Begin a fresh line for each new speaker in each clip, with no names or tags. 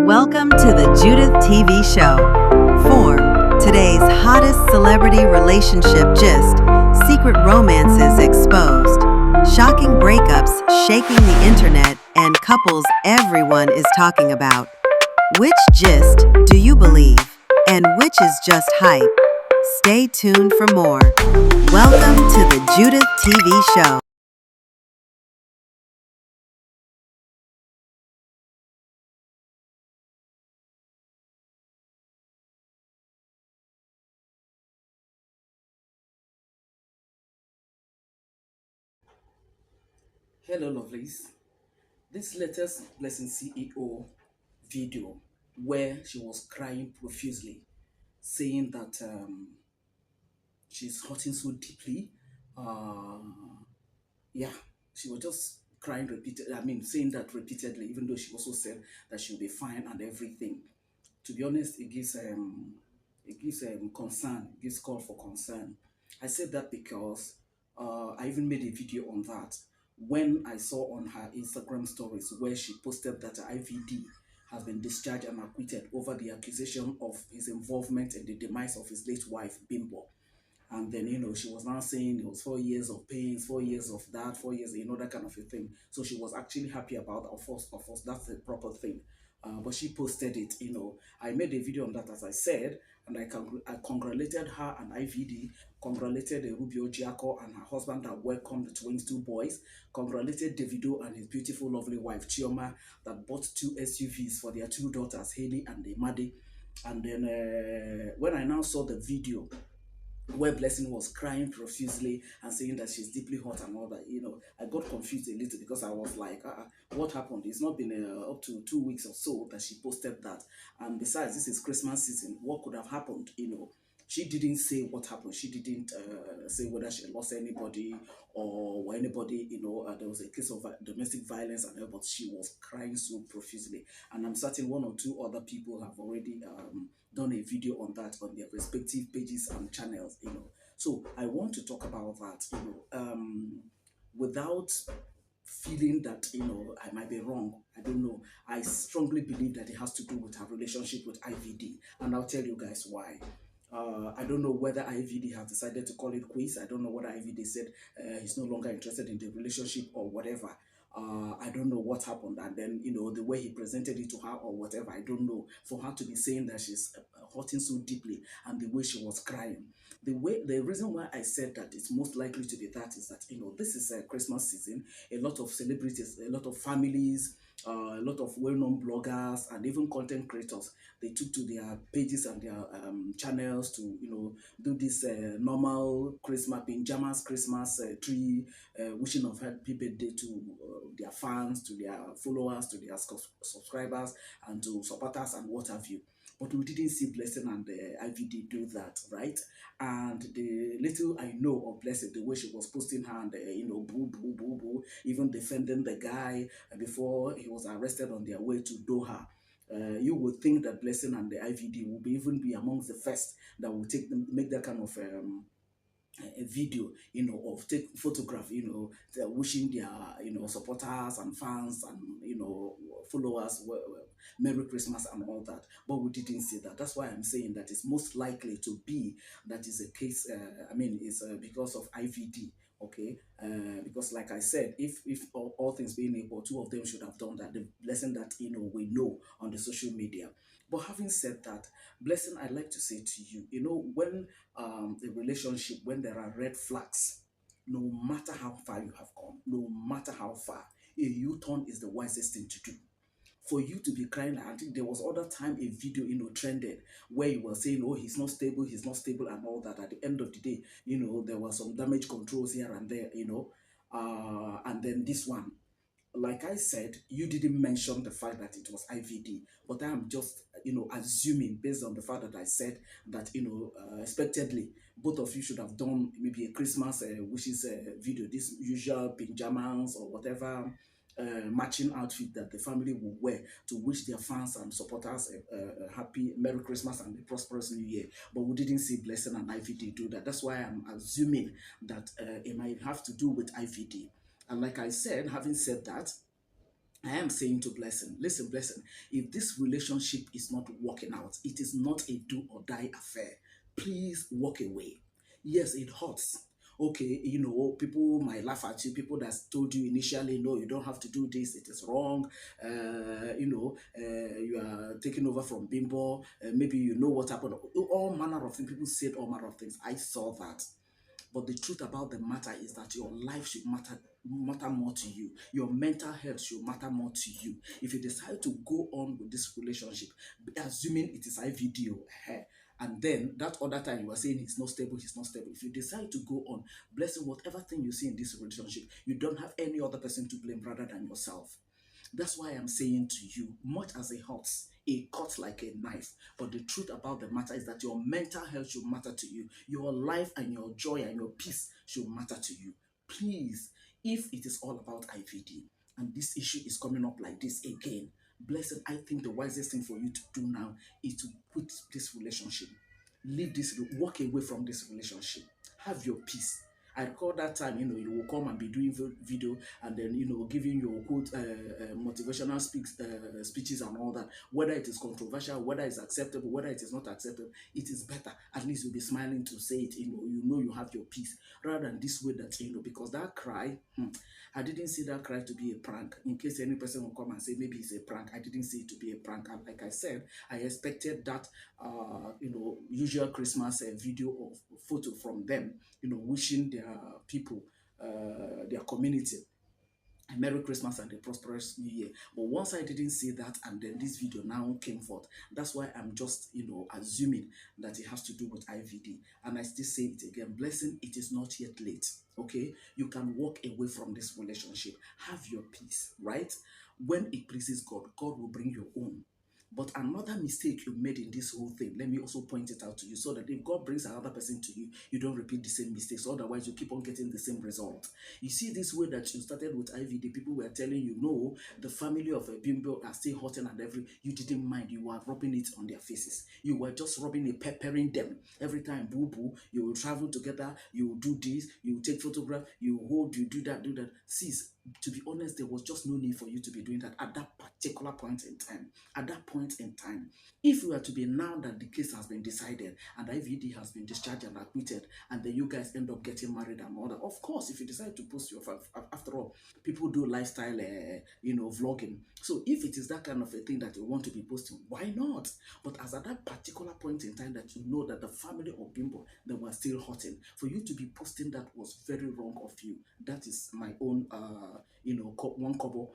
Welcome to the Judith TV show. Form, today's hottest celebrity relationship gist, secret romances exposed, shocking breakups shaking the internet, and couples everyone is talking about. Which gist do you believe? And which is just hype? Stay tuned for more. Welcome to the Judith TV show.
Hello, lovelies. This latest Blessing CEO video where she was crying profusely, saying that she's hurting so deeply. Uh, yeah, she was just crying repeatedly. I mean, saying that repeatedly, even though she also said that she'll be fine and everything. To be honest, it gives concern, it gives call for concern. I said that because I even made a video on that when I saw on her Instagram stories where she posted that her IVD has been discharged and acquitted over the accusation of his involvement in the demise of his late wife Bimbo. And then, she was now saying it was 4 years of pain, 4 years of that, 4 years, that kind of a thing. So she was actually happy about that. Of course, that's the proper thing. But she posted it. I made a video on that, as I said, and I congratulated her and IVD, congratulated Rubio Giaco and her husband that welcomed the twins, two boys, congratulated Davido and his beautiful, lovely wife, Chioma, that bought two SUVs for their two daughters, Haley and Imadi. And then when I now saw the video, where Blessing was crying profusely and saying that she's deeply hurt and all that, I got confused a little because I was like, what happened? It's not been up to 2 weeks or so that she posted that. And besides, this is Christmas season. What could have happened? She didn't say what happened. She didn't say whether she lost anybody or anybody, there was a case of domestic violence and all, but she was crying so profusely. And I'm certain one or two other people have already done a video on that on their respective pages and channels. So I want to talk about that, without feeling that I might be wrong. I don't know. I strongly believe that it has to do with her relationship with IVD, and I'll tell you guys why. I don't know whether IVD has decided to call it quits. I don't know whether IVD said he's no longer interested in the relationship or whatever. I don't know what happened, and then the way he presented it to her or whatever. I don't know. For her to be saying that she's hurting so deeply and the way she was crying, the reason why I said that it's most likely to be that is that this is a Christmas season. A lot of celebrities, a lot of families, a lot of well-known bloggers and even content creators, they took to their pages and their channels to do this normal Christmas pajamas Christmas tree, wishing of happy birthday to their fans, to their followers, to their subscribers, and to supporters and what have you. But we didn't see Blessing and IVD do that, right? And the little I know of Blessing, the way she was posting her and boo boo boo boo, even defending the guy before he was arrested on their way to Doha. You would think that Blessing and the IVD will even be amongst the first that will make that kind of a video, of take photograph, they're wishing their, supporters and fans and, followers Merry Christmas and all that. But we didn't see that. That's why I'm saying that it's most likely to be that is a case. It's because of IVD. Okay, because like I said, if all things being equal, two of them should have done that. The lesson that we know on the social media. But having said that, Blessing, I'd like to say to you, when a relationship, when there are red flags, no matter how far you have gone, no matter how far, a U-turn is the wisest thing to do. For you to be crying, I think there was other time a video trended where you were saying, oh, he's not stable and all that. At the end of the day, there were some damage controls here and there, and then this one, like I said, you didn't mention the fact that it was IVD, but I am just, assuming based on the fact that I said that, expectedly, both of you should have done maybe a Christmas wishes video, this usual pajamas or whatever matching outfit that the family will wear to wish their fans and supporters a happy Merry Christmas and a prosperous New Year. But we didn't see Blessing and IVD do that. That's why I'm assuming that it might have to do with IVD. And like I said, having said that, I am saying to Blessing, listen, Blessing, if this relationship is not working out, it is not a do or die affair. Please walk away. Yes, it hurts. Okay, people might laugh at you. People that told you initially, no, you don't have to do this. It is wrong. You are taking over from Bimbo. Maybe you know what happened. All manner of things. People said all manner of things. I saw that. But the truth about the matter is that your life should matter more to you. Your mental health should matter more to you. If you decide to go on with this relationship, assuming it is IVDO, and then that other time you were saying it's not stable, it's not stable. If you decide to go on, blessing whatever thing you see in this relationship, you don't have any other person to blame rather than yourself. That's why I'm saying to you, much as it cuts like a knife. But the truth about the matter is that your mental health should matter to you. Your life and your joy and your peace should matter to you. Please, if it is all about IVD and this issue is coming up like this again, blessed, I think the wisest thing for you to do now is to quit this relationship. Leave this, walk away from this relationship. Have your peace. I recall that time, you will come and be doing video and then, giving your quote, motivational speeches and all that. Whether it is controversial, whether it's acceptable, whether it is not acceptable, it is better. At least you'll be smiling to say it, you have your peace. Rather than this way that, because that cry, I didn't see that cry to be a prank. In case any person will come and say maybe it's a prank, I didn't see it to be a prank. And like I said, I expected that, usual Christmas video or photo from them, wishing their people, their community a Merry Christmas and a prosperous New Year. But once I didn't see that, and then this video now came forth, that's why I'm just, assuming that it has to do with IVD. And I still say it again, blessing, it is not yet late. Okay, you can walk away from this relationship. Have your peace, right? When it pleases God, God will bring your own. But another mistake you made in this whole thing, let me also point it out to you so that if God brings another person to you, you don't repeat the same mistakes. Otherwise, you keep on getting the same result. You see, this way that you started with IVD, people were telling you, no, the family of a bimbo are still hurting and every. You didn't mind. You were rubbing it on their faces. You were just rubbing it, peppering them. Every time, boo boo, you will travel together, you will do this, you will take photograph, you hold, you do that, do that. Sis, to be honest, there was just no need for you to be doing that at that particular point in time. At that point in time, if you were to be now that the case has been decided and IVD has been discharged and acquitted, and then you guys end up getting married and all that, of course, if you decide to post your, after all, people do lifestyle, vlogging. So if it is that kind of a thing that you want to be posting, why not? But as at that particular point in time that you know that the family of Bimbo, they were still hurting, for you to be posting that was very wrong of you. That is my own, one couple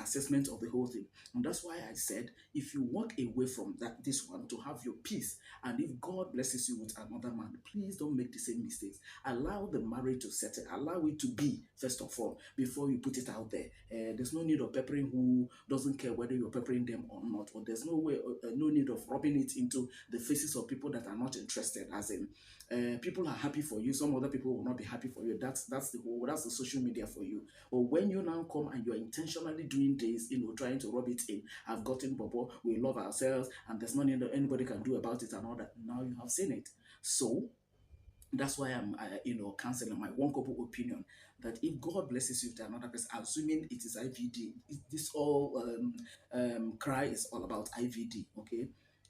assessment of the whole thing. And that's why I said, if you walk away from this one to have your peace, and if God blesses you with another man, please don't make the same mistakes. Allow the marriage to settle. Allow it to be, first of all, before you put it out there. There's no need of peppering who doesn't care whether you're peppering them or not. Or there's no need of rubbing it into the faces of people that are not interested. As in, people are happy for you. Some other people will not be happy for you. That's the social media for you. But when you now come and you're intentionally doing this, trying to rub it in, I've gotten Bobo, we love ourselves, and there's nothing that anybody can do about it and all that. Now you have seen it. So that's why I'm, canceling my one couple opinion that if God blesses you to another person, assuming it is IVD, this all cry is all about IVD, okay?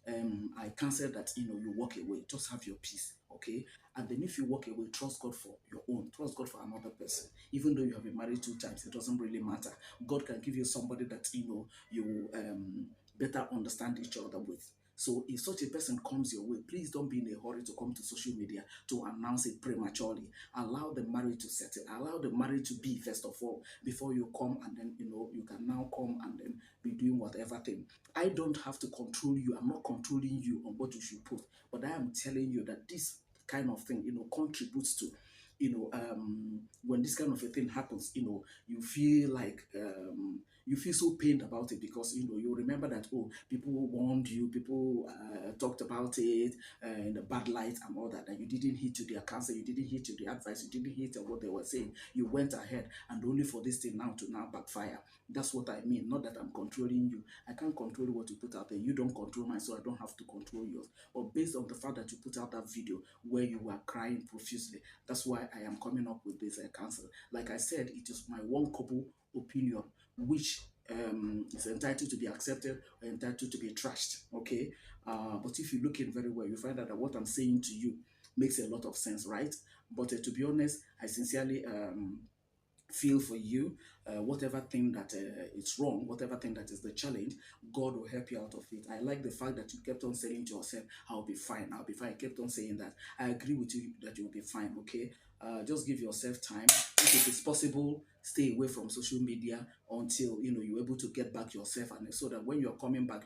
I cancel that, you walk away, just have your peace, okay? And then if you walk away, trust God for your own, trust God for another person. Even though you have been married 2 times, it doesn't really matter. God can give you somebody that, you better understand each other with. So if such a person comes your way, please don't be in a hurry to come to social media to announce it prematurely. Allow the marriage to settle. Allow the marriage to be, first of all, before you come, and then, you can now come and then be doing whatever thing. I don't have to control you. I'm not controlling you on what you should post, but I am telling you that this kind of thing, contributes to, when this kind of a thing happens, you feel like, you feel so pained about it because you remember that, oh, people warned you, people talked about it in the bad light and all that, and you didn't heed to their counsel, you didn't heed to the advice, you didn't heed to what they were saying. You went ahead, and only for this thing now to backfire. That's what I mean. Not that I'm controlling you. I can't control what you put out there. You don't control mine, so I don't have to control yours. But based on the fact that you put out that video where you were crying profusely, that's why I am coming up with this counsel. Like I said, it is my one couple opinion, which is entitled to be accepted or entitled to be trashed. Okay, but if you look in very well, you find out that what I'm saying to you makes a lot of sense, right? But to be honest, I sincerely feel for you. Whatever thing that is wrong, whatever thing that is the challenge, God will help you out of it. I like the fact that you kept on saying to yourself, I'll be fine, I'll be fine. I kept on saying that. I agree with you that you'll be fine. Okay, just give yourself time. If it is possible, stay away from social media until you're able to get back yourself, and so that when you're coming back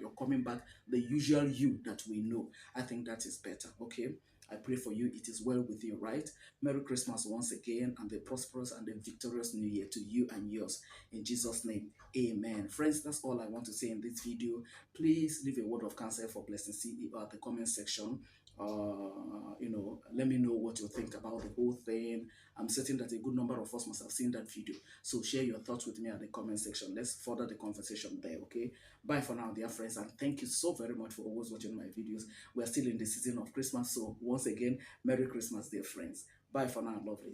the usual you that we know. I think that is better. Okay, I pray for you. It is well with you, right? Merry Christmas once again, and the prosperous and the victorious New Year to you and yours. In Jesus' name, amen. Friends, that's all I want to say in this video. Please leave a word of counsel for Blessing CEO at the comment section. Let me know what you think about the whole thing. I'm certain that a good number of us must have seen that video. So share your thoughts with me at the comment section. Let's further the conversation there, okay? Bye for now, dear friends, and thank you so very much for always watching my videos. We're still in the season of Christmas, so once again, Merry Christmas, dear friends. Bye for now, lovely.